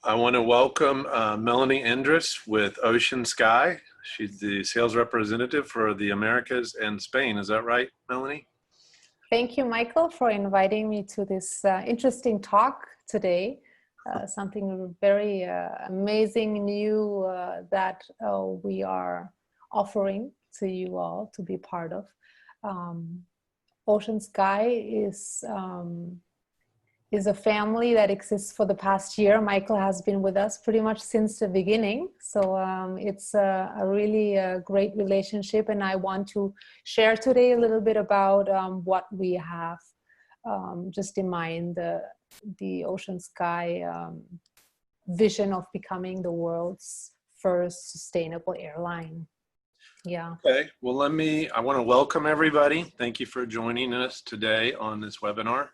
I want to welcome Melanie Endres with OceanSky. She's the sales representative for the Americas and Spain. Is that right, Melanie? Thank you, Michael, for inviting me to this interesting talk today. Something very amazing, new that we are offering to you all to be part of. OceanSky is a family that exists for the past year. Michael has been with us pretty much since the beginning. So it's a really great relationship. And I want to share today a little bit about what we have just in mind, the OceanSky vision of becoming the world's first sustainable airline. Yeah. Okay, well, I want to welcome everybody. Thank you for joining us today on this webinar.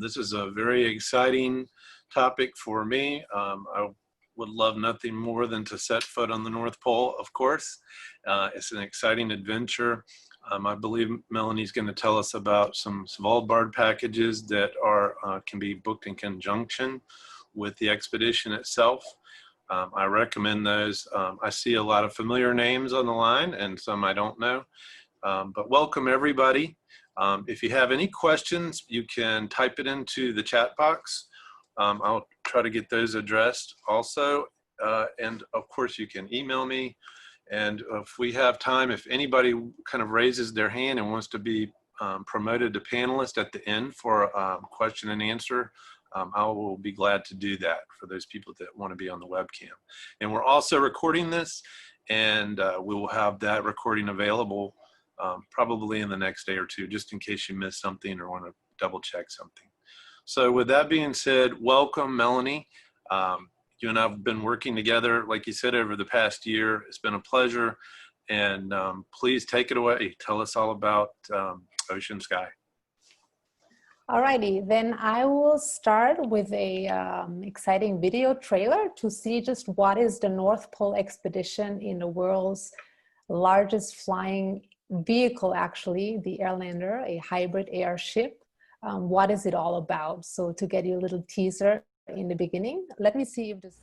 This is a very exciting topic for me. I would love nothing more than to set foot on the North Pole, of course. It's an exciting adventure. I believe Melanie's going to tell us about some Svalbard packages that can be booked in conjunction with the expedition itself. I recommend those. I see a lot of familiar names on the line and some I don't know, but welcome everybody. If you have any questions, you can type it into the chat box. I'll try to get those addressed also. And of course, you can email me. And if we have time, if anybody kind of raises their hand and wants to be promoted to panelist at the end for a question and answer, I will be glad to do that for those people that want to be on the webcam. And we're also recording this, and we will have that recording available probably in the next day or two, just in case you missed something or want to double check something. So with that being said, welcome, Melanie. You and I have been working together, like you said, over the past year. It's been a pleasure. And please take it away. Tell us all about OceanSky. Alrighty, then I will start with a exciting video trailer to see just what is the North Pole expedition in the world's largest flying vehicle, actually, the Airlander, a hybrid airship. What is it all about? So to get you a little teaser in the beginning, let me see if this...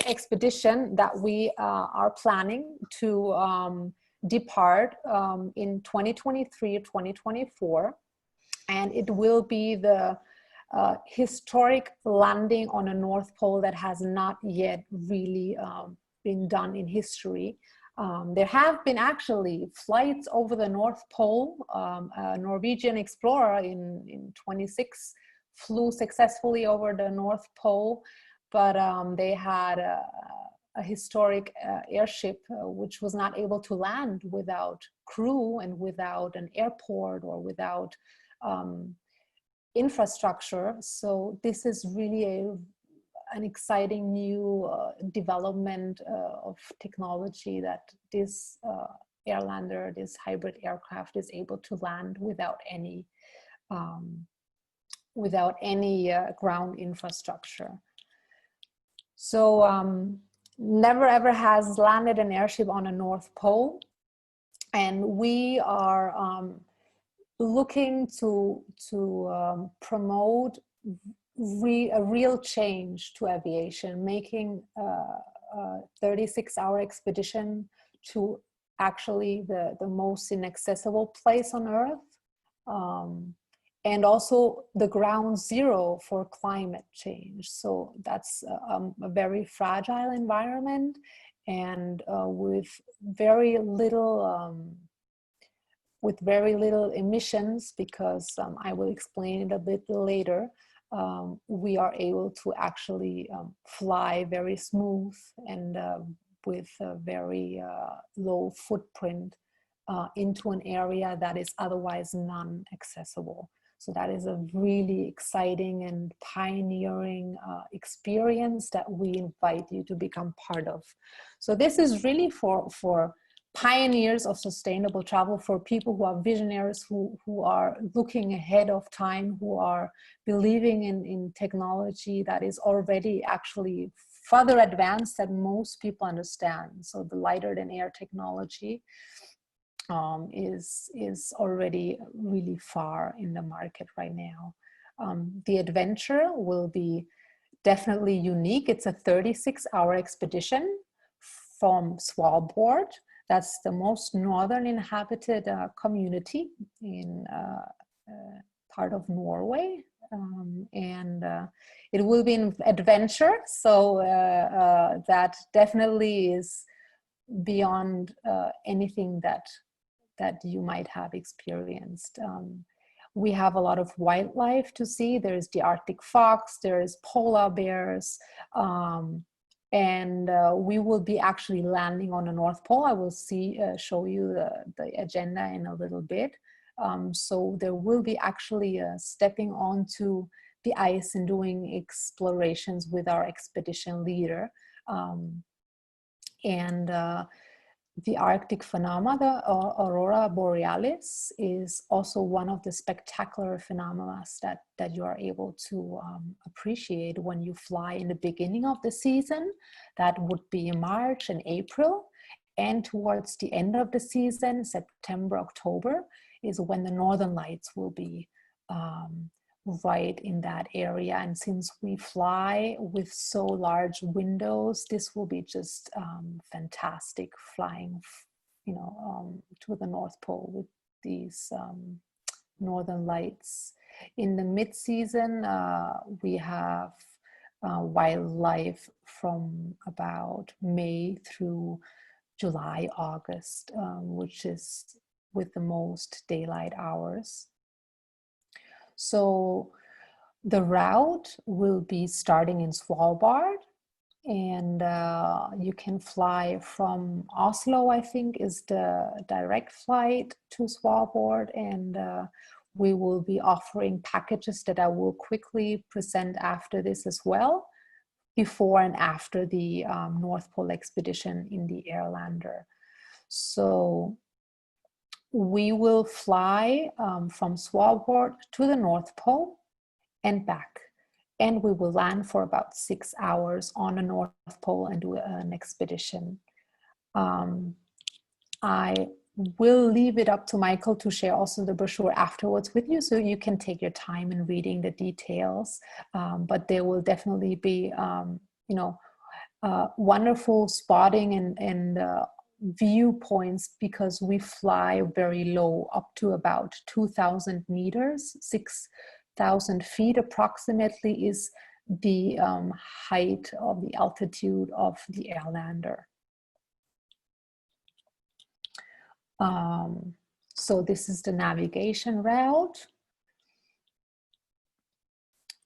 expedition that we are planning to depart in 2023 or 2024, and it will be the historic landing on a North Pole that has not yet really been done in history. There have been actually flights over the North Pole. A Norwegian explorer in 26 flew successfully over the North Pole, but they had a historic airship which was not able to land without crew and without an airport or without infrastructure. So this is really an exciting new development of technology that this Airlander, this hybrid aircraft, is able to land without any ground infrastructure. So never ever has landed an airship on a North Pole. And we are looking to promote a real change to aviation, making a 36-hour expedition to actually the most inaccessible place on Earth, and also the ground zero for climate change. So that's a very fragile environment, and with very little emissions, because I will explain it a bit later. We are able to actually fly very smooth and with a very low footprint into an area that is otherwise non-accessible. So that is a really exciting and pioneering experience that we invite you to become part of. So this is really for pioneers of sustainable travel, for people who are visionaries, who are looking ahead of time, who are believing in technology that is already actually further advanced than most people understand. So the lighter than air technology is already really far in the market right now. The adventure will be definitely unique. It's a 36-hour expedition from Svalbard. That's the most northern inhabited community in part of Norway. And it will be an adventure. So that definitely is beyond anything that you might have experienced. We have a lot of wildlife to see. There's the Arctic fox, there's polar bears, and we will be actually landing on the North Pole. I will show you the agenda in a little bit. So there will be actually stepping onto the ice and doing explorations with our expedition leader. The Arctic phenomena, the Aurora Borealis, is also one of the spectacular phenomena that you are able to appreciate when you fly in the beginning of the season. That would be in March and April. And towards the end of the season, September, October, is when the northern lights will be right in that area. And since we fly with so large windows, this will be just fantastic flying, to the North Pole with these northern lights. In the mid-season, we have wildlife from about May through July, August, which is with the most daylight hours. So the route will be starting in Svalbard, and you can fly from Oslo, I think, is the direct flight to Svalbard, and we will be offering packages that I will quickly present after this as well, before and after the North Pole expedition in the Airlander. So we will fly from Svalbard to the North Pole and back. And we will land for about 6 hours on the North Pole and do an expedition. I will leave it up to Michael to share also the brochure afterwards with you, so you can take your time in reading the details. But there will definitely be, wonderful spotting and viewpoints, because we fly very low, up to about 2,000 meters, 6,000 feet approximately is the height of the altitude of the Airlander. So this is the navigation route,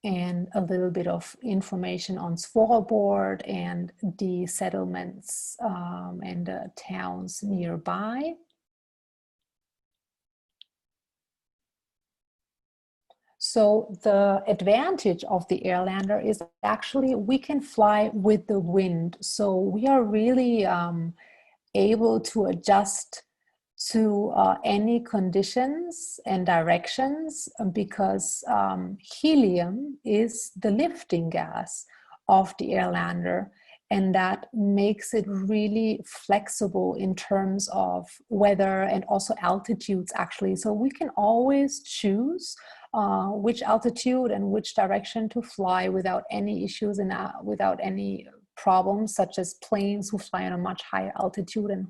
and a little bit of information on Svalbard and the settlements and the towns nearby. So the advantage of the Airlander is actually we can fly with the wind. So we are really able to adjust to any conditions and directions, because helium is the lifting gas of the Airlander, And that makes it really flexible in terms of weather and also altitudes, actually. So we can always choose which altitude and which direction to fly without any issues and without any problems, such as planes who fly on a much higher altitude and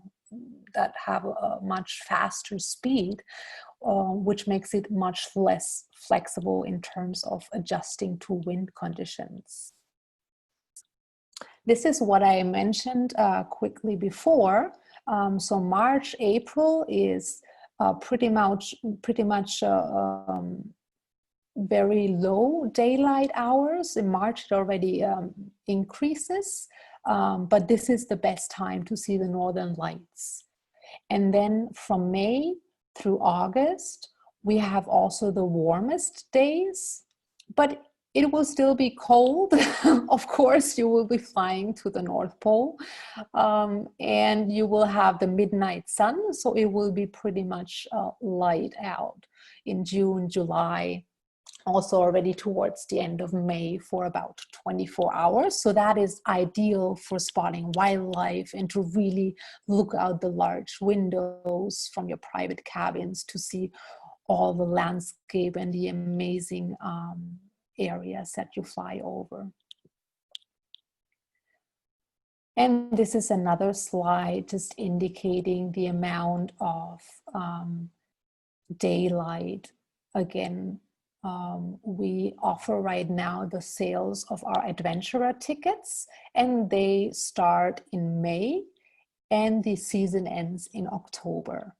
that have a much faster speed, which makes it much less flexible in terms of adjusting to wind conditions. This is what I mentioned quickly before. So March, April is pretty much very low daylight hours. In March, it already increases, but this is the best time to see the northern lights. And then from May through August, we have also the warmest days, but it will still be cold. Of course, you will be flying to the North Pole, and you will have the midnight sun, so it will be pretty much light out in June, July, also already towards the end of May for about 24 hours. So that is ideal for spotting wildlife and to really look out the large windows from your private cabins to see all the landscape and the amazing areas that you fly over. And this is another slide just indicating the amount of daylight. Again, we offer right now the sales of our adventurer tickets, and they start in May and the season ends in October.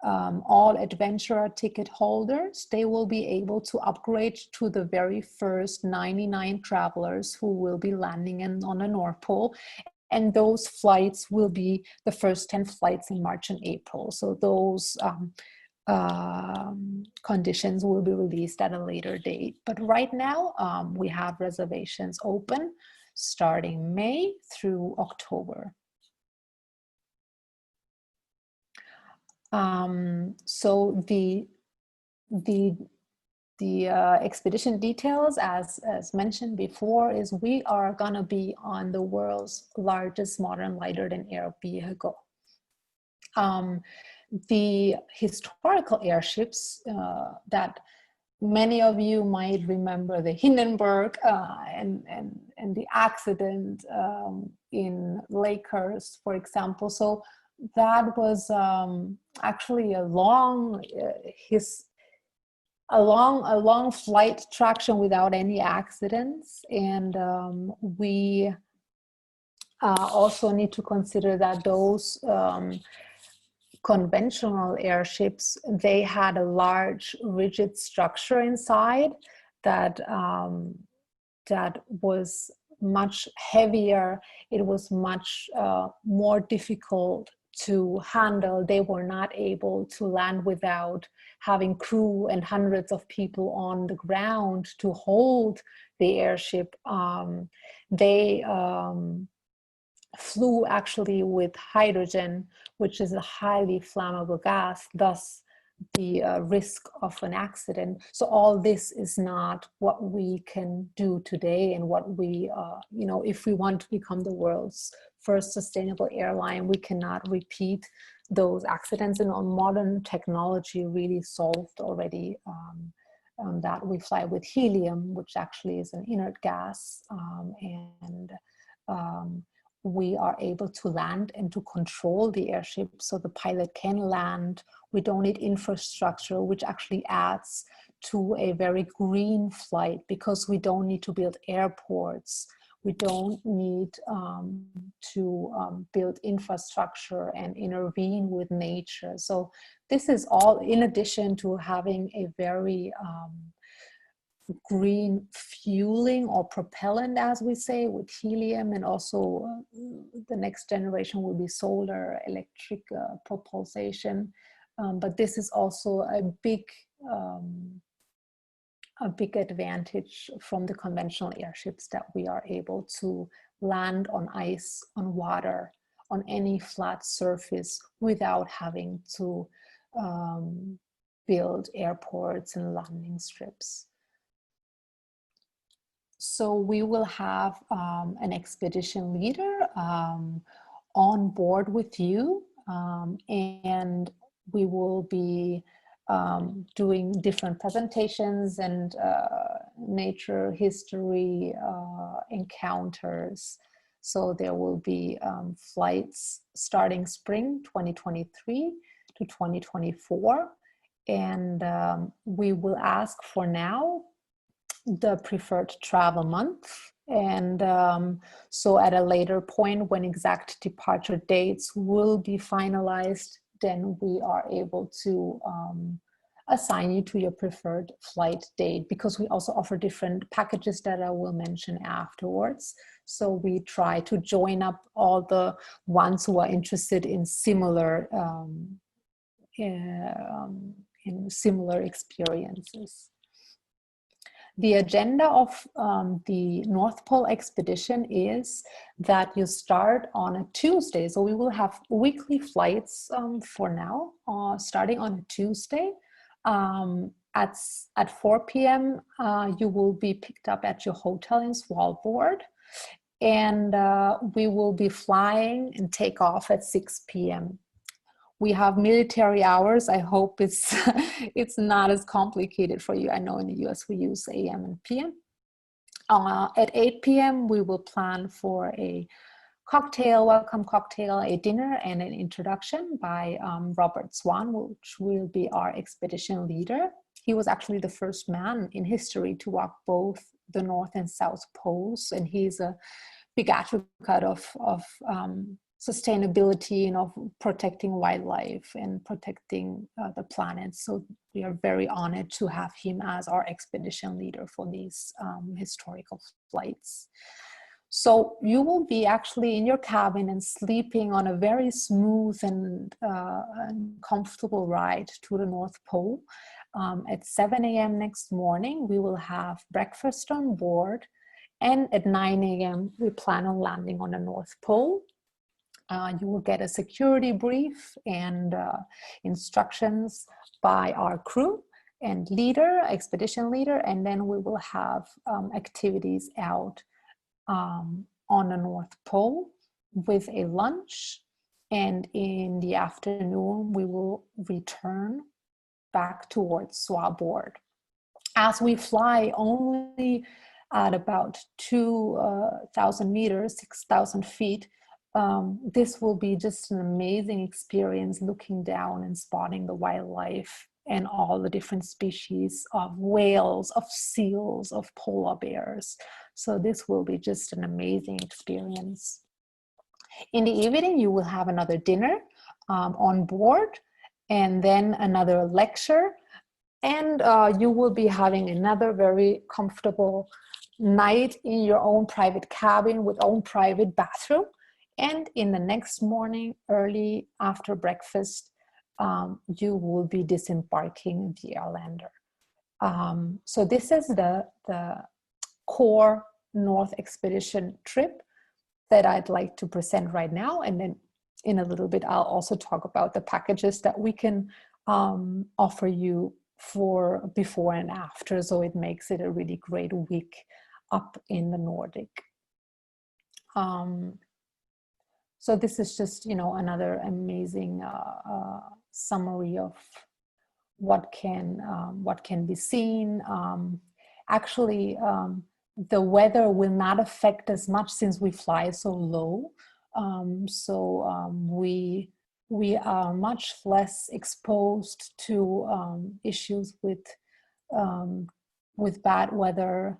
All adventurer ticket holders, they will be able to upgrade to the very first 99 travelers who will be landing on the North Pole. And those flights will be the first 10 flights in March and April. So those conditions will be released at a later date. But right now, we have reservations open starting May through October. So the expedition details, as mentioned before, is we are gonna be on the world's largest modern lighter-than-air vehicle. The historical airships that many of you might remember, the Hindenburg and the accident in Lakehurst, for example. So that was actually a long flight traction without any accidents, and we also need to consider that those conventional airships, they had a large rigid structure inside that that was much heavier. It was much more difficult to handle. They were not able to land without having crew and hundreds of people on the ground to hold the airship. They flew actually with hydrogen, which is a highly flammable gas, thus the risk of an accident. So all this is not what we can do today, and what we, you know, if we want to become the world's first sustainable airline, we cannot repeat those accidents. And modern technology really solved already that. We fly with helium, which actually is an inert gas, and we are able to land and to control the airship so the pilot can land. We don't need infrastructure, which actually adds to a very green flight, because we don't need to build airports. We don't need to build infrastructure and intervene with nature. So this is all in addition to having a very green fueling or propellant, as we say, with helium, and also the next generation will be solar electric propulsion. But this is also a big advantage from the conventional airships, that we are able to land on ice, on water, on any flat surface without having to build airports and landing strips. So we will have an expedition leader on board with you, and we will be doing different presentations and nature history encounters. So there will be flights starting spring 2023 to 2024. And we will ask for now the preferred travel month. And so at a later point, when exact departure dates will be finalized, then we are able to assign you to your preferred flight date, because we also offer different packages that I will mention afterwards. So we try to join up all the ones who are interested in similar experiences. The agenda of the North Pole expedition is that you start on a Tuesday. So we will have weekly flights for now, starting on a Tuesday. At 4 p.m. You will be picked up at your hotel in Svalbard. And we will be flying and take off at 6 p.m. We have military hours. I hope it's it's not as complicated for you. I know in the US we use AM and PM. At 8 p.m. we will plan for a welcome cocktail, a dinner, and an introduction by Robert Swan, which will be our expedition leader. He was actually the first man in history to walk both the North and South Poles, and he's a big advocate of sustainability and of protecting wildlife and protecting the planet. So we are very honored to have him as our expedition leader for these historical flights. So you will be actually in your cabin and sleeping on a very smooth and comfortable ride to the North Pole. At 7 a.m. next morning, we will have breakfast on board. And at 9 a.m., we plan on landing on the North Pole. You will get a security brief and instructions by our crew and expedition leader, and then we will have activities out on the North Pole with a lunch, and in the afternoon we will return back towards Svalbard. As we fly only at about 2,000 meters, 6,000 feet, this will be just an amazing experience, looking down and spotting the wildlife and all the different species of whales, of seals, of polar bears. So this will be just an amazing experience. In the evening, you will have another dinner on board, and then another lecture, and you will be having another very comfortable night in your own private cabin with own private bathroom. And in the next morning, early after breakfast, you will be disembarking the Airlander. So this is the core North Expedition trip that I'd like to present right now. And then in a little bit, I'll also talk about the packages that we can offer you for before and after. So it makes it a really great week up in the Nordic. So this is just, another amazing summary of what can be seen. Actually, the weather will not affect us much since we fly so low. We are much less exposed to issues with bad weather.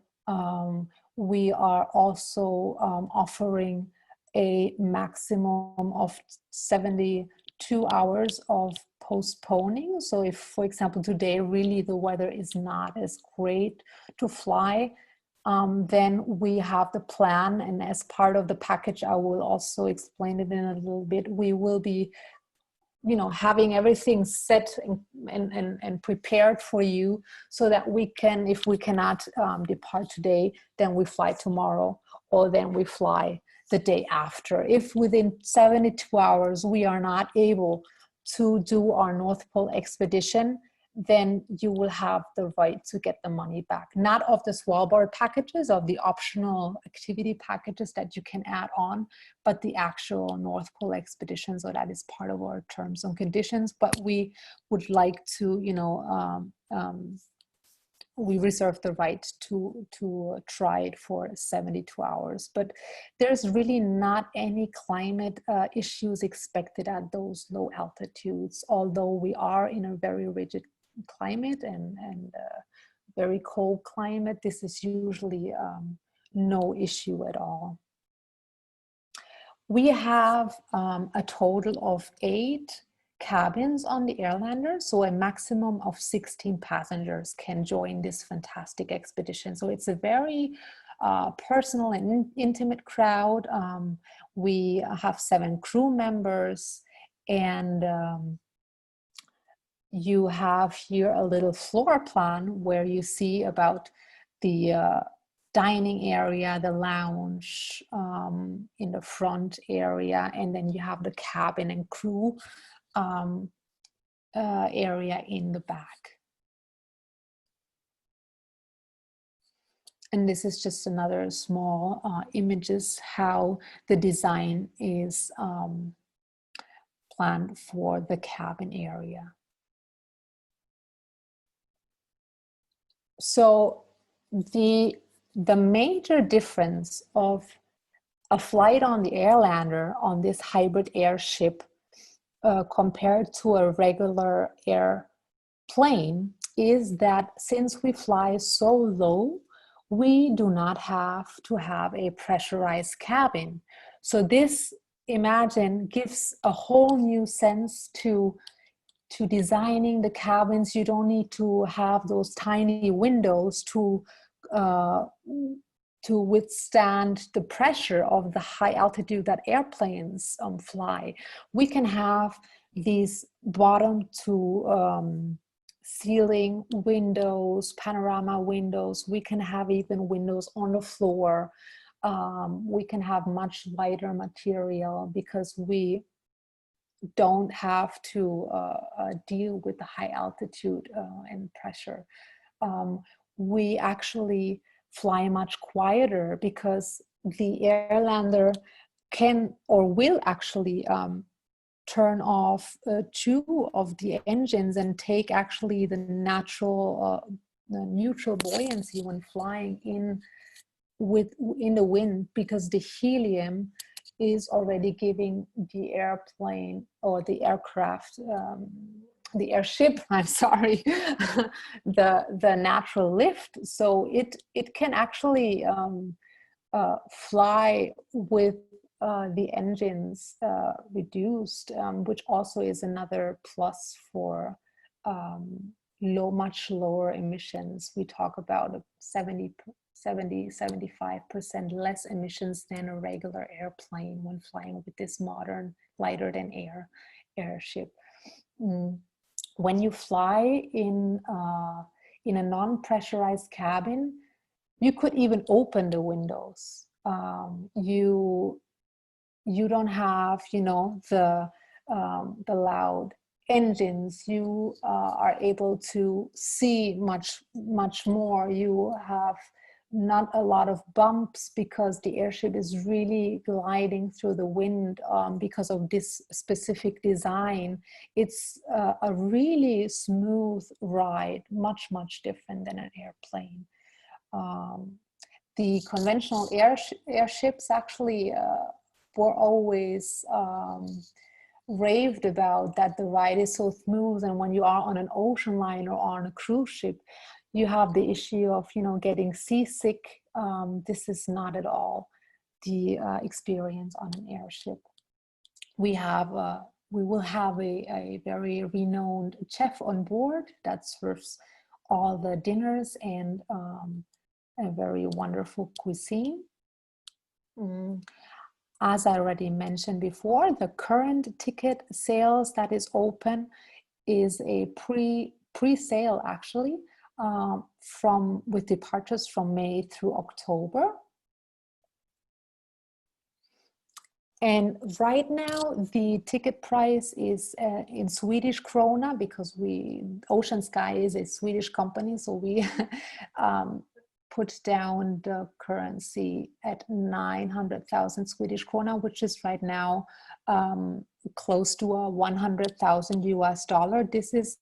We are also offering a maximum of 72 hours of postponing. So if, for example, today really the weather is not as great to fly, then we have the plan, and as part of the package, I will also explain it in a little bit. We will be, having everything set and prepared for you, so that we can, if we cannot depart today, then we fly tomorrow, or then we fly the day after. If within 72 hours we are not able to do our North Pole expedition, then you will have the right to get the money back. Not of the Svalbard packages, of the optional activity packages that you can add on, but the actual North Pole expedition. So that is part of our terms and conditions. But we would like to, we reserve the right to try it for 72 hours. But there's really not any climate issues expected at those low altitudes, although we are in a very rigid climate and very cold climate. This is usually no issue at all. We have a total of 8 cabins on the Airlander, so a maximum of 16 passengers can join this fantastic expedition. So it's a very personal and intimate crowd. We have 7 crew members, and you have here a little floor plan where you see about the dining area, the lounge in the front area, and then you have the cabin and crew area in the back. And this is just another small images how the design is planned for the cabin area. So the major difference of a flight on the Airlander on this hybrid airship compared to a regular airplane is that since we fly so low, we do not have to have a pressurized cabin. So this, imagine, gives a whole new sense to designing the cabins. You don't need to have those tiny windows to withstand the pressure of the high altitude that airplanes fly. We can have these bottom to ceiling windows, panorama windows. We can have even windows on the floor. We can have much lighter material because we don't have to deal with the high altitude and pressure. We actually fly much quieter because the Airlander can or will actually turn off 2 of the engines and take actually the natural the neutral buoyancy when flying in the wind, because the helium is already giving the airplane or the aircraft, the airship, I'm sorry, the natural lift. So it can actually fly with the engines reduced, which also is another plus for much lower emissions. We talk about 75% less emissions than a regular airplane when flying with this modern, lighter than air airship. When you fly in a non-pressurized cabin, you could even open the windows. You don't have, the loud engines. You are able to see much more. You have not a lot of bumps because the airship is really gliding through the wind because of this specific design. It's a really smooth ride, much different than an airplane. The conventional airships actually were always raved about that the ride is so smooth, and when you are on an ocean liner or on a cruise ship, you have the issue of getting seasick. This is not at all the experience on an airship. We will have a very renowned chef on board that serves all the dinners and a very wonderful cuisine. As I already mentioned before, the current ticket sales that is open is a pre-sale actually, with departures from May through October. And right now, the ticket price is in Swedish krona, because OceanSky is a Swedish company, so we put down the currency at 900,000 Swedish krona, which is right now close to a 100,000 US dollar. This is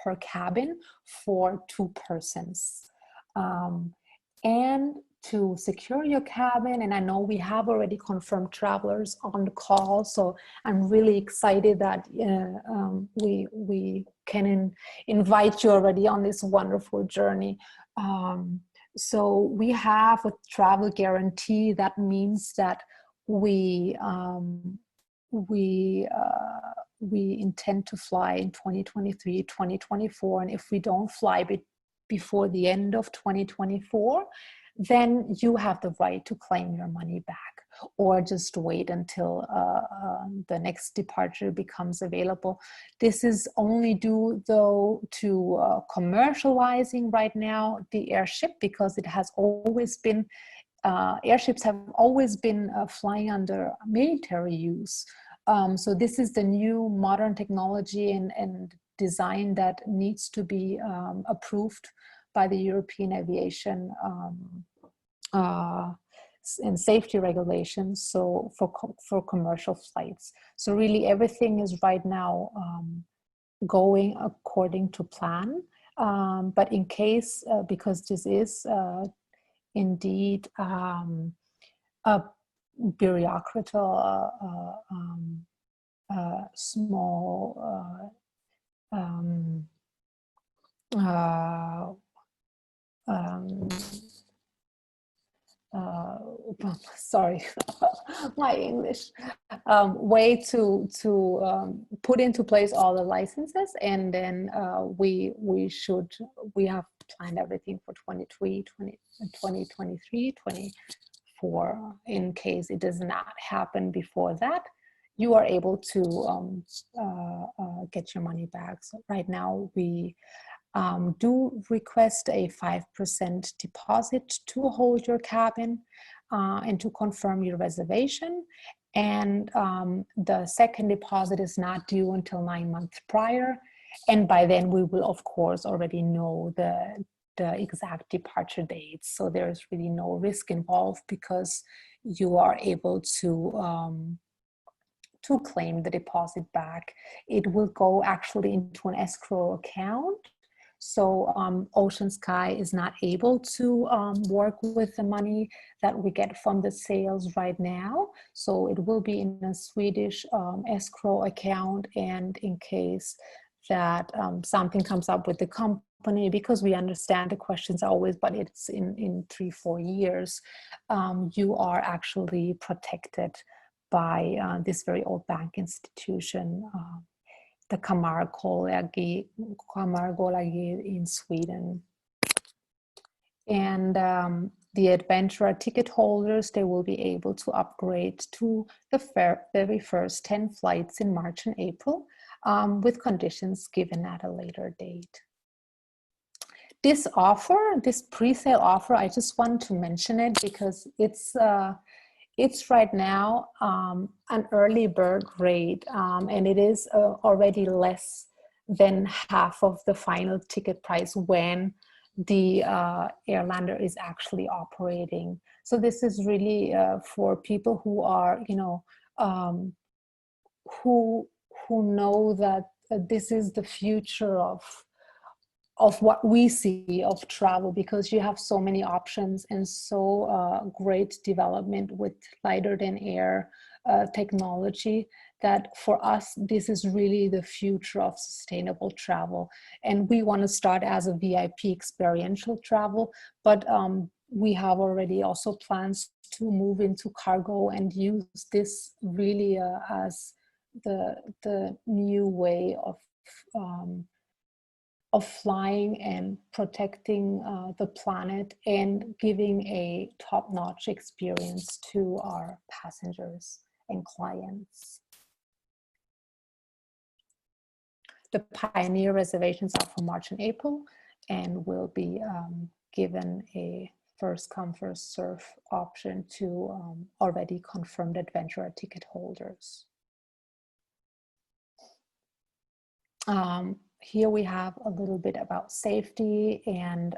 per cabin for 2 persons. And to secure your cabin, and I know we have already confirmed travelers on the call, so I'm really excited that we can invite you already on this wonderful journey. So we have a travel guarantee. That means that we intend to fly in 2023, 2024, and if we don't fly before the end of 2024, then you have the right to claim your money back, or just wait until the next departure becomes available. This is only due, though, to commercializing right now the airship, because it has always been, airships have always been flying under military use. So this is the new modern technology and design that needs to be approved by the European aviation and safety regulations, so for commercial flights. So really everything is right now going according to plan. But in case, because this is indeed a bureaucratic, small sorry, my English, way to put into place all the licenses, and then we have planned everything for 2023, 24. In case it does not happen before that, you are able to get your money back. So right now we do request a 5% deposit to hold your cabin and to confirm your reservation. And the second deposit is not due until 9 months prior. And by then we will, of course, already know the exact departure dates. So there's really no risk involved, because you are able to claim the deposit back. It will go actually into an escrow account. So OceanSky is not able to work with the money that we get from the sales right now. So it will be in a Swedish escrow account. And in case that something comes up with the company, because we understand the questions are always, but it's in 3-4 years, you are actually protected by this very old bank institution, the Kammarkollegiet in Sweden. And the adventurer ticket holders, they will be able to upgrade to the very first 10 flights in March and April, with conditions given at a later date. This offer, this pre-sale offer, I just want to mention it because it's right now an early bird rate, and it is already less than half of the final ticket price when the Airlander is actually operating. So this is really for people who are, who know that this is the future of what we see of travel, because you have so many options and so great development with lighter than air technology, that for us, this is really the future of sustainable travel. And we want to start as a VIP experiential travel, but we have already also plans to move into cargo and use this really as the new way of flying and protecting the planet and giving a top-notch experience to our passengers and clients. The Pioneer reservations are for March and April and will be given a first come, first serve option to already confirmed adventurer ticket holders. Here we have a little bit about safety and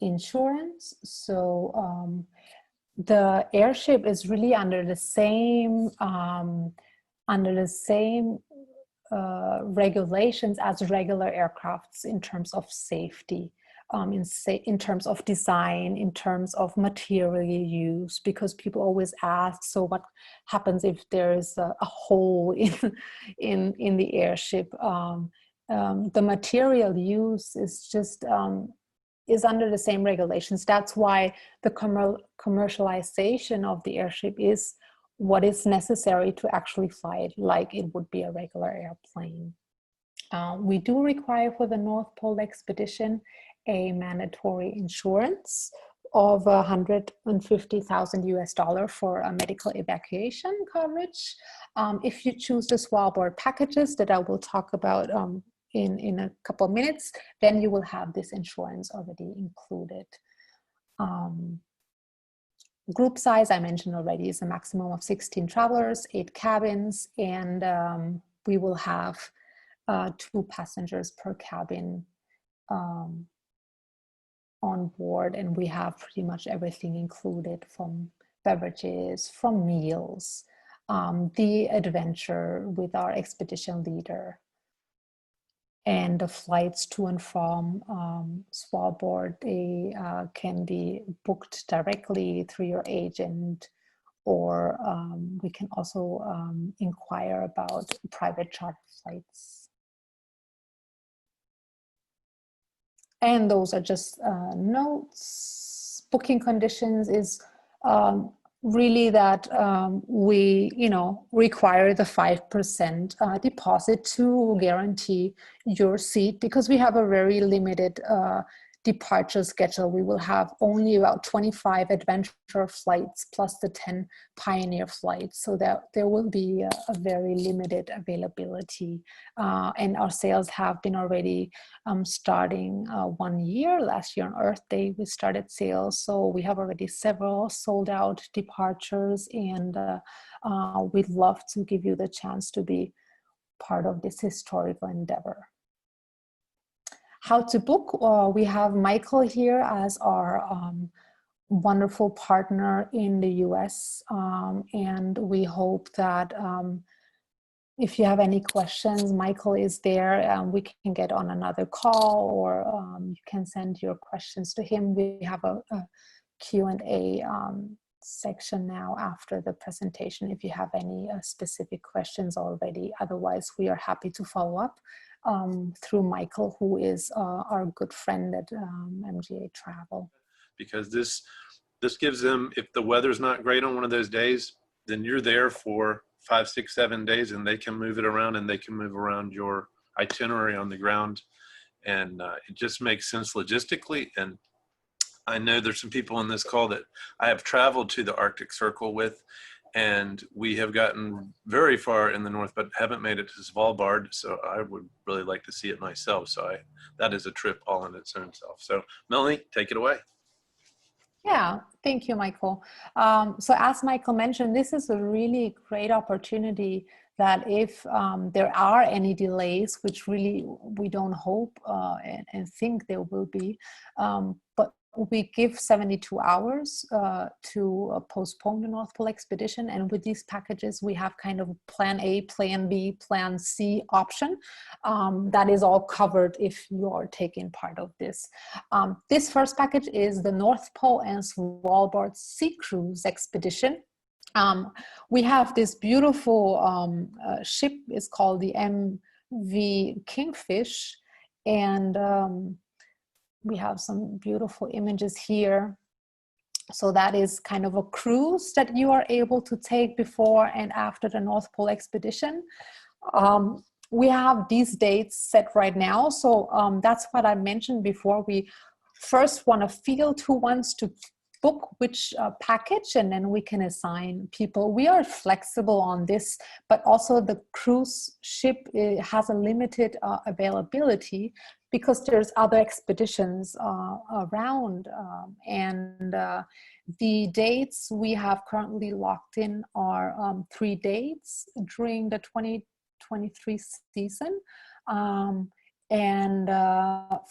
insurance. So the airship is really under the same regulations as regular aircrafts in terms of safety, in terms of design, in terms of material use, because people always ask, so what happens if there's a hole in the airship? The material use is just is under the same regulations. That's why the commercialization of the airship is what is necessary to actually fly it like it would be a regular airplane. We do require for the North Pole expedition a mandatory insurance of $150,000 US for a medical evacuation coverage. If you choose the Svalbard packages that I will talk about in a couple of minutes, then you will have this insurance already included. Group size, I mentioned already, is a maximum of 16 travelers, 8 cabins, and we will have 2 passengers per cabin on board, and we have pretty much everything included, from beverages, from meals, the adventure with our expedition leader, and the flights to and from Svalbard. They can be booked directly through your agent, or we can also inquire about private charter flights. And those are just notes. Booking conditions is really that we, require the 5% deposit to guarantee your seat, because we have a very limited departure schedule. We will have only about 25 adventure flights plus the 10 pioneer flights, so that there will be a very limited availability. And our sales have been already starting 1 year. Last year on Earth Day, we started sales, so we have already several sold out departures, and we'd love to give you the chance to be part of this historical endeavor. How to book? We have Michael here as our wonderful partner in the US, and we hope that if you have any questions, Michael is there. We can get on another call, or you can send your questions to him. We have a Q&A section now after the presentation if you have any specific questions already. Otherwise, we are happy to follow up through Michael, who is our good friend at MGA Travel. Because this gives them, if the weather's not great on one of those days, then you're there for 5, 6, 7 days, and they can move it around, and they can move around your itinerary on the ground, and it just makes sense logistically. And I know there's some people on this call that I have traveled to the Arctic Circle with, and we have gotten very far in the north, but haven't made it to Svalbard. So I would really like to see it myself. So that is a trip all in its own self. So Melanie, take it away. Yeah, thank you, Michael. So as Michael mentioned, this is a really great opportunity that if there are any delays, which really we don't hope and think there will be, but we give 72 hours to postpone the North Pole expedition. And with these packages, we have kind of plan A, plan B, plan C option. That is all covered if you are taking part of this. This first package is the North Pole and Svalbard Sea Cruise expedition. We have this beautiful ship. It's called the MV Kingfish, and we have some beautiful images here. So that is kind of a cruise that you are able to take before and after the North Pole expedition. We have these dates set right now. So that's what I mentioned before. We first want to field who wants to book which package, and then we can assign people. We are flexible on this, but also the cruise ship has a limited availability because there's other expeditions around, and the dates we have currently locked in are 3 dates during the 2023 season.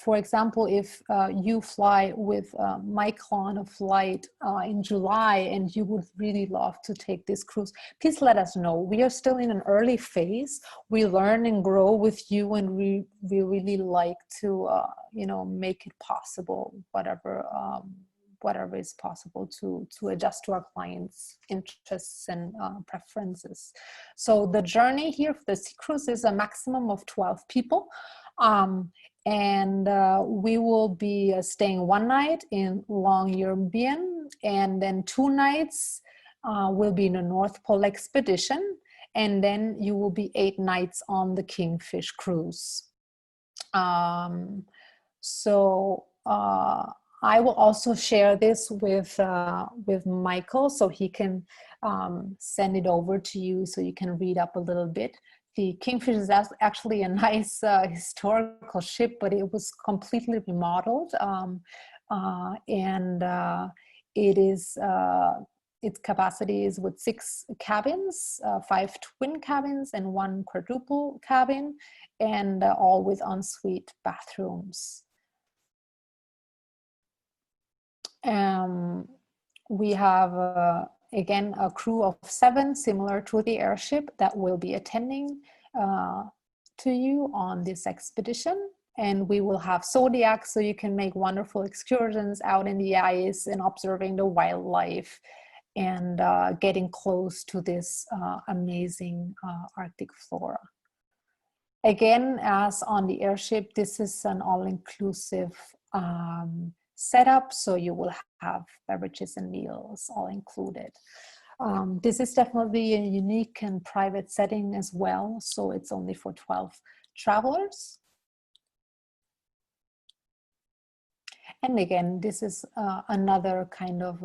For example, if you fly with Michael on a flight in July and you would really love to take this cruise, please let us know. We are still in an early phase. We learn and grow with you, and we really like to make it possible, whatever is possible to adjust to our clients' interests and preferences. So the journey here for the sea cruise is a maximum of 12 people. We will be staying 1 night in Longyearbyen, and then 2 nights will be in a North Pole expedition, and then you will be 8 nights on the Kingfish cruise. I will also share this with Michael, so he can send it over to you so you can read up a little bit. The Kingfish is actually a nice historical ship, but it was completely remodeled, its capacity is with 6 cabins, 5 twin cabins and 1 quadruple cabin, and all with ensuite bathrooms. We have again a crew of 7, similar to the airship, that will be attending to you on this expedition. And we will have Zodiac, so you can make wonderful excursions out in the ice and observing the wildlife and getting close to this amazing Arctic flora. Again, as on the airship, this is an all-inclusive setup, so you will have beverages and meals all included. This is definitely a unique and private setting as well, so it's only for 12 travelers. And again, this is another kind of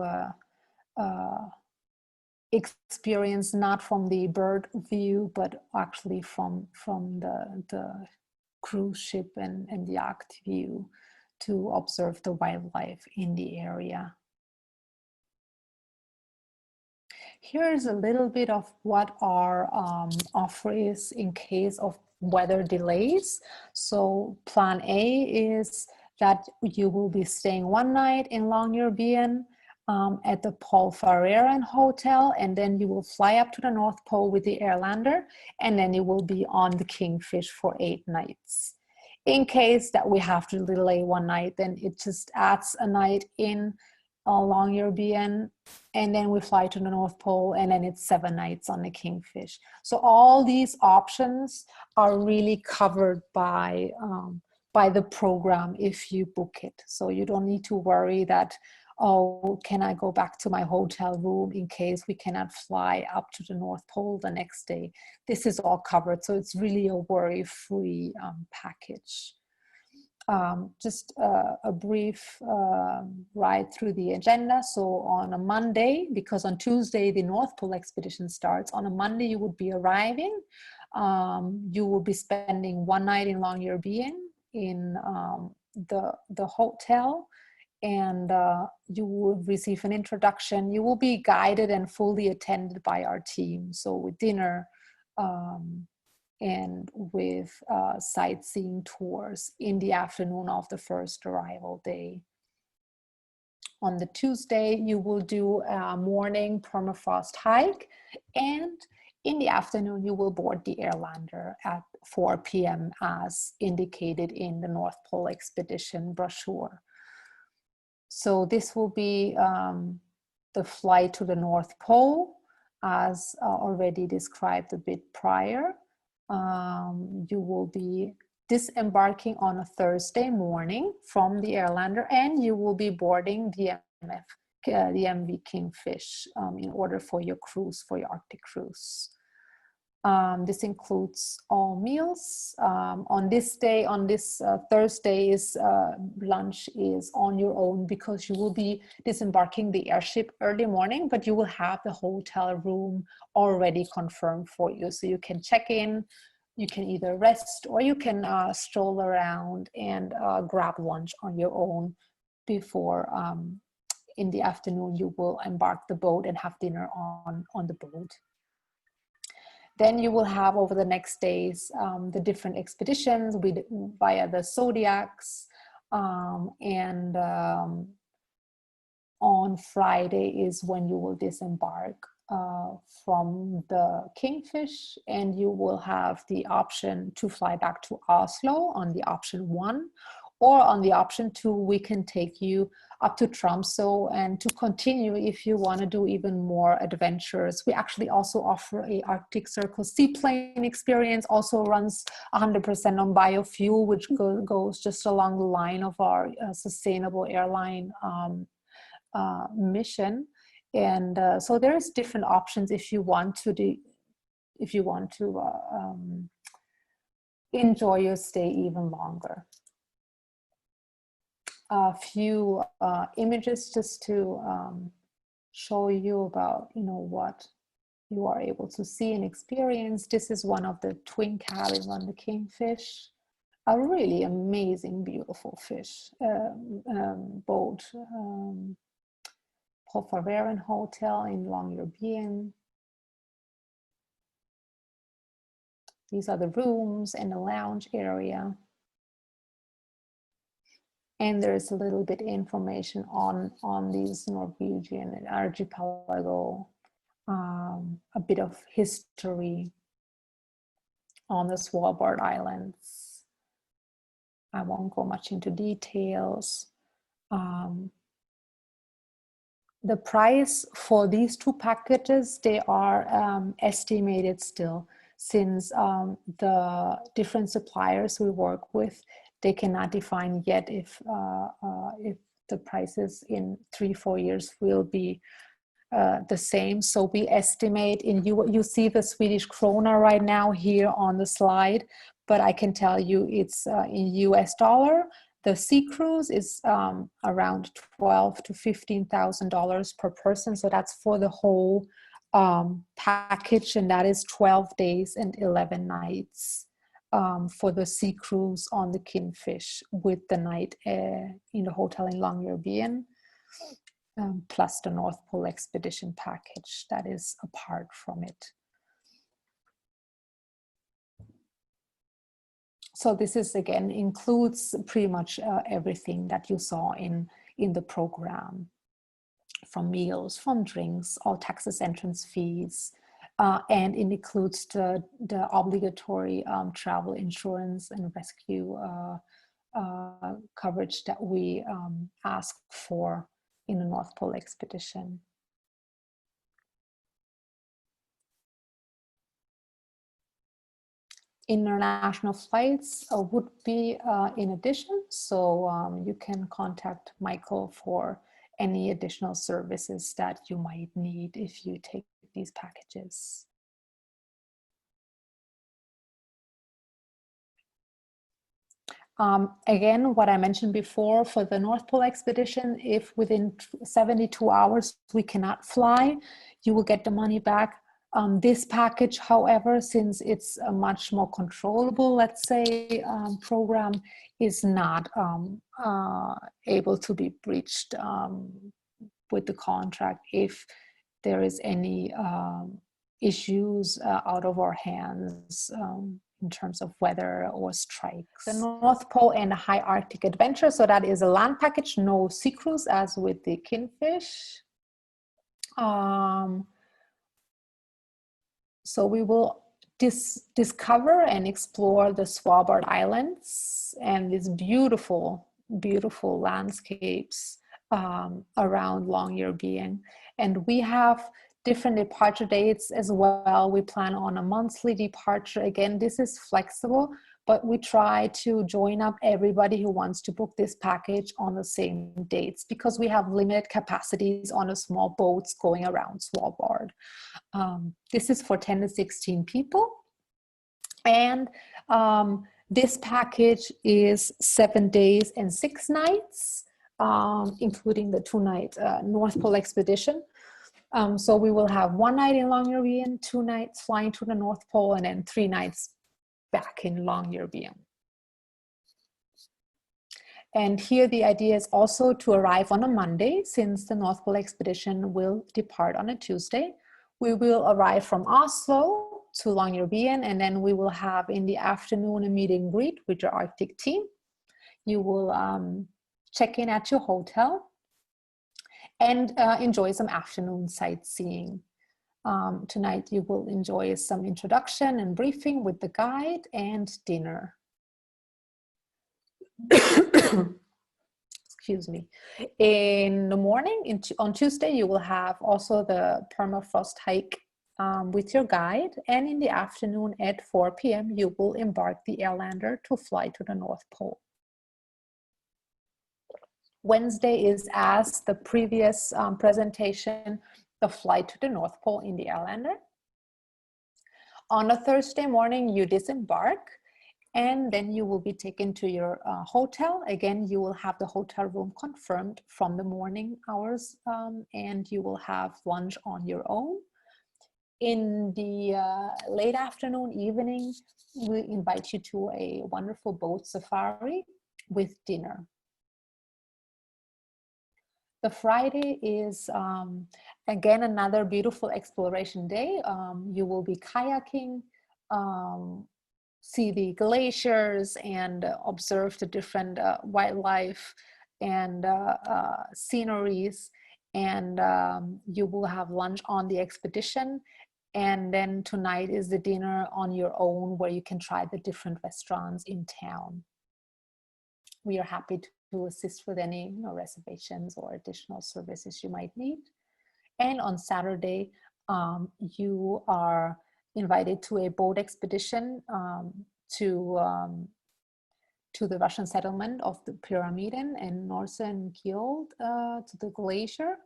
experience, not from the bird view, but actually from the cruise ship and the yacht view, to observe the wildlife in the area. Here's a little bit of what our offer is in case of weather delays. So plan A is that you will be staying 1 night in Longyearbyen at the Paul Farreren Hotel, and then you will fly up to the North Pole with the Airlander, and then you will be on the Kingfish for 8 nights. In case that we have to delay 1 night, then it just adds a night in Longyearbyen, and then we fly to the North Pole, and then it's 7 nights on the Kingfish. So all these options are really covered by the program if you book it. So you don't need to worry that, oh, can I go back to my hotel room in case we cannot fly up to the North Pole the next day. This is all covered, so it's really a worry-free package. Just a brief ride through the agenda. So on a Monday, because on Tuesday the North Pole expedition starts, on a Monday you would be arriving. You will be spending 1 night in Longyearbyen in the hotel, and you will receive an introduction. You will be guided and fully attended by our team, so with dinner and with sightseeing tours in the afternoon of the first arrival day. On the Tuesday, you will do a morning permafrost hike, and in the afternoon, you will board the Airlander at 4 p.m. as indicated in the North Pole Expedition brochure. So this will be the flight to the North Pole, as already described a bit prior. You will be disembarking on a Thursday morning from the Airlander, and you will be boarding the MV Kingfish in order for your cruise, for your Arctic cruise. This includes all meals. On this day, on this Thursday, lunch is on your own because you will be disembarking the airship early morning, but you will have the hotel room already confirmed for you. So you can check in, you can either rest or you can stroll around and grab lunch on your own before in the afternoon you will embark the boat and have dinner on the boat. Then you will have over the next days the different expeditions via the zodiacs, and on Friday is when you will disembark from the Kingfish, and you will have the option to fly back to Oslo on the option 1, or on the option 2 we can take you up to Tromsø and to continue if you want to do even more adventures. We actually also offer a Arctic Circle seaplane experience, also runs 100% on biofuel, which goes just along the line of our sustainable airline mission. And so there's different options if you want to enjoy your stay even longer. A few images just to show you about what you are able to see and experience. This is one of the twin cabins on the Kingfish, a really amazing, beautiful fish boat. Paul Favaren Hotel in Longyearbyen. These are the rooms and the lounge area. And there's a little bit information on these Norwegian archipelago, a bit of history on the Svalbard Islands. I won't go much into details. The price for these two packages, they are estimated still, since the different suppliers we work with, they cannot define yet if the prices in 3-4 years will be the same. So we estimate you see the Swedish krona right now here on the slide, but I can tell you it's in US dollar. The sea cruise is around $12,000 to $15,000 per person. So that's for the whole package, and that is 12 days and 11 nights for the sea cruise on the Kingfish, with the night in the hotel in Longyearbyen, plus the North Pole expedition package that is apart from it. So this is, again, includes pretty much everything that you saw in the program, from meals, from drinks, all taxes, entrance fees, and it includes the obligatory travel insurance and rescue coverage that we ask for in the North Pole expedition. International flights would be in addition, so you can contact Michael for any additional services that you might need if you take these packages. Again, what I mentioned before, for the North Pole expedition, if within 72 hours we cannot fly, you will get the money back. This package, however, since it's a much more controllable, let's say, program, is not able to be breached with the contract if there is any issues out of our hands in terms of weather or strikes. The North Pole and the High Arctic Adventure, so that is a land package, no sea cruise as with the Kingfish. So we will discover and explore the Svalbard Islands and these beautiful, beautiful landscapes around Longyearbyen. And we have different departure dates as well. We plan on a monthly departure. Again, this is flexible, but we try to join up everybody who wants to book this package on the same dates, because we have limited capacities on the small boats going around Svalbard. This is for 10 to 16 people. And this package is 7 days and 6 nights, including the 2-night North Pole expedition. So we will have 1 night in Longyearbyen, 2 nights flying to the North Pole, and then 3 nights back in Longyearbyen. And here the idea is also to arrive on a Monday, since the North Pole expedition will depart on a Tuesday. We will arrive from Oslo to Longyearbyen, and then we will have in the afternoon a meet and greet with your Arctic team. You will check in at your hotel and enjoy some afternoon sightseeing. Tonight you will enjoy some introduction and briefing with the guide and dinner. Excuse me. In the morning, on Tuesday, you will have also the permafrost hike with your guide, and in the afternoon at 4 p.m. you will embark the Airlander to fly to the North Pole. Wednesday is, as the previous presentation, the flight to the North Pole in the Airlander. On a Thursday morning, you disembark, and then you will be taken to your hotel. Again, you will have the hotel room confirmed from the morning hours, and you will have lunch on your own. In the late afternoon, evening, we invite you to a wonderful boat safari with dinner. The Friday is, again, another beautiful exploration day. You will be kayaking, see the glaciers, and observe the different wildlife and sceneries. And you will have lunch on the expedition. And then tonight is the dinner on your own, where you can try the different restaurants in town. We are happy to assist with any reservations or additional services you might need. And on Saturday, you are invited to a boat expedition to the Russian settlement of the Pyramiden and Northern Kyold, to the glacier.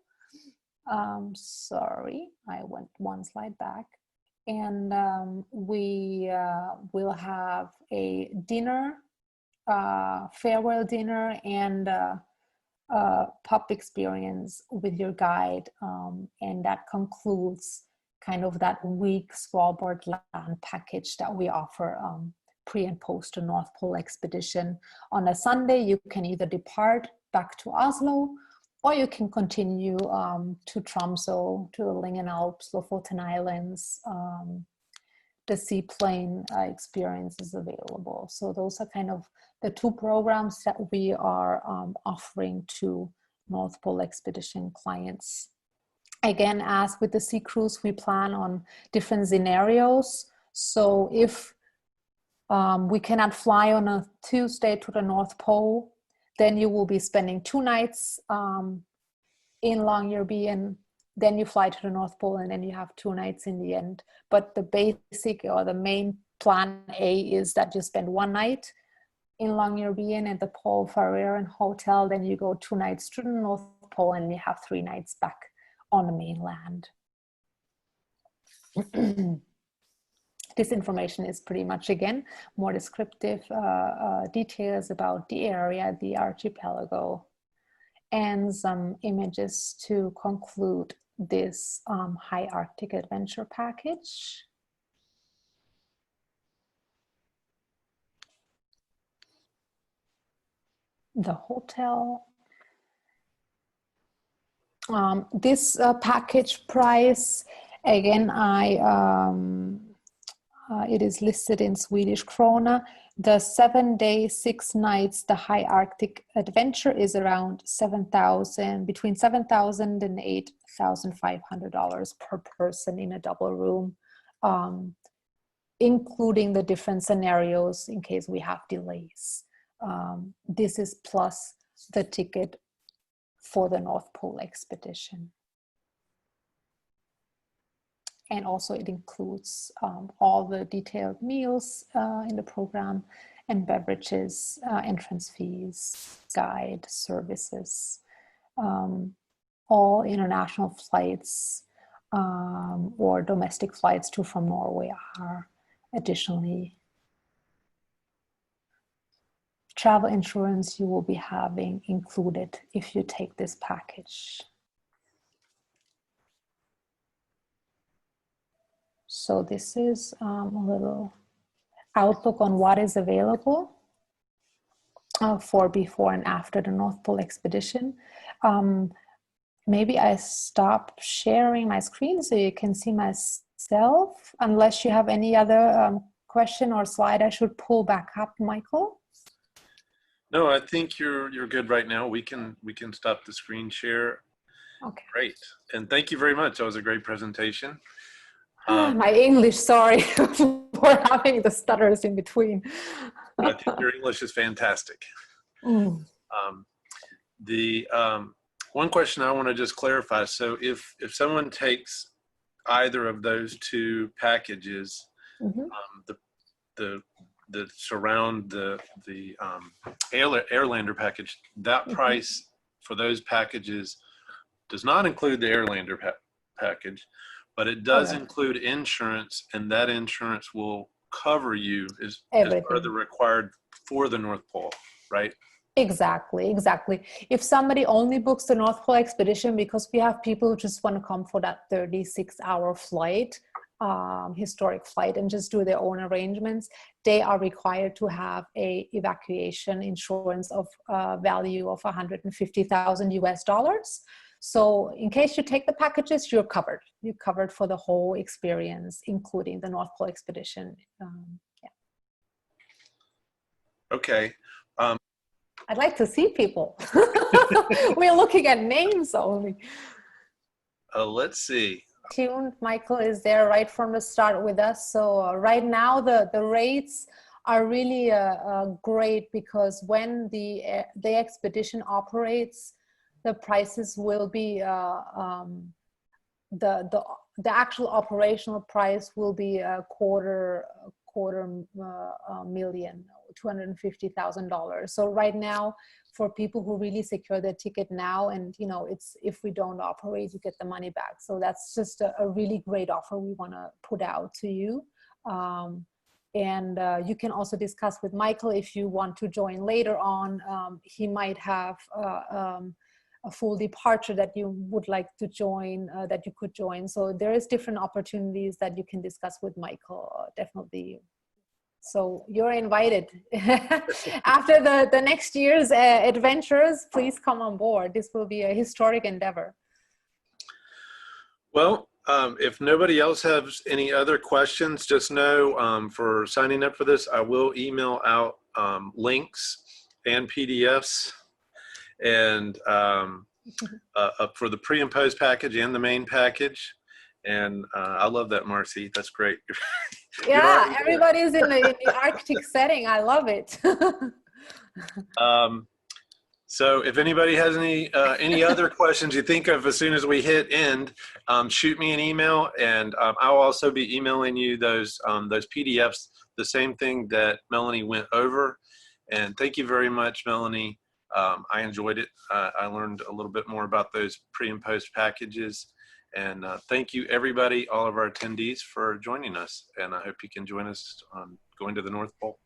Sorry, I went one slide back. And we will have a dinner, farewell dinner, and pub experience with your guide. And that concludes kind of that week Svalbard land package that we offer pre and post the North Pole expedition. On a Sunday, you can either depart back to Oslo, or you can continue to Tromsø, to the Lingen Alps, Lofoten Islands. The seaplane experience is available. So those are kind of the 2 programs that we are offering to North Pole expedition clients. Again, as with the sea cruise, we plan on different scenarios. So if we cannot fly on a Tuesday to the North Pole, then you will be spending 2 nights in Longyearbyen, then you fly to the North Pole, and then you have 2 nights in the end. But the basic or the main plan A is that you spend 1 night in Longyearbyen at the Pole Farrieren Hotel, then you go 2 nights to the North Pole, and you have 3 nights back on the mainland. This information is pretty much, again, more descriptive details about the area, the archipelago, and some images to conclude this high Arctic adventure package. The hotel. This package price, again, it is listed in Swedish krona. The 7 days, 6 nights, the high Arctic adventure is around between $7,000 and $8,500 per person in a double room, including the different scenarios in case we have delays. This is plus the ticket for the North Pole expedition. And also it includes all the detailed meals in the program and beverages, entrance fees, guide services, all international flights or domestic flights to from Norway are additionally. Travel insurance you will be having included if you take this package. So this is a little outlook on what is available for before and after the North Pole expedition. Maybe I stop sharing my screen so you can see myself, unless you have any other question or slide I should pull back up, Michael. No, I think you're good right now. We can stop the screen share. Okay. Great, and thank you very much. That was a great presentation. My English, sorry for having the stutters in between. I think your English is fantastic. One question I want to just clarify. So if someone takes either of those two packages, the surround the Airlander package, that price for those packages does not include the Airlander package, but it does include insurance, and that insurance will cover you as part of the required for the North Pole, right? Exactly, exactly. If somebody only books the North Pole expedition, because we have people who just want to come for that 36-hour flight, historic flight, and just do their own arrangements, they are required to have a evacuation insurance of value of $150,000 US. So in case you take the packages, you're covered. You're covered for the whole experience, including the North Pole expedition. Yeah. Okay. I'd like to see people. We're looking at names only. Let's see. Tuned, Michael is there right from the start with us. So right now the rates are really great, because when the expedition operates, the prices will be the actual operational price will be a quarter million, $250,000. So right now, for people who really secure their ticket now, and you know, it's, if we don't operate, you get the money back. So that's just a really great offer we want to put out to you. And you can also discuss with Michael if you want to join later on. He might have a full departure that you would like to join, that you could join. So there is different opportunities that you can discuss with Michael, definitely. So you're invited. After the next year's adventures, please come on board. This will be a historic endeavor. Well, if nobody else has any other questions, just know for signing up for this, I will email out links and PDFs, and for the pre and post package and the main package. And I love that, Marcy. That's great. Yeah, everybody's in the Arctic setting. I love it. So if anybody has any other questions you think of as soon as we hit end, shoot me an email, and I'll also be emailing you those PDFs, the same thing that Melanie went over. And thank you very much, Melanie. I enjoyed it. I learned a little bit more about those pre and post packages. And thank you, everybody, all of our attendees, for joining us. And I hope you can join us on going to the North Pole.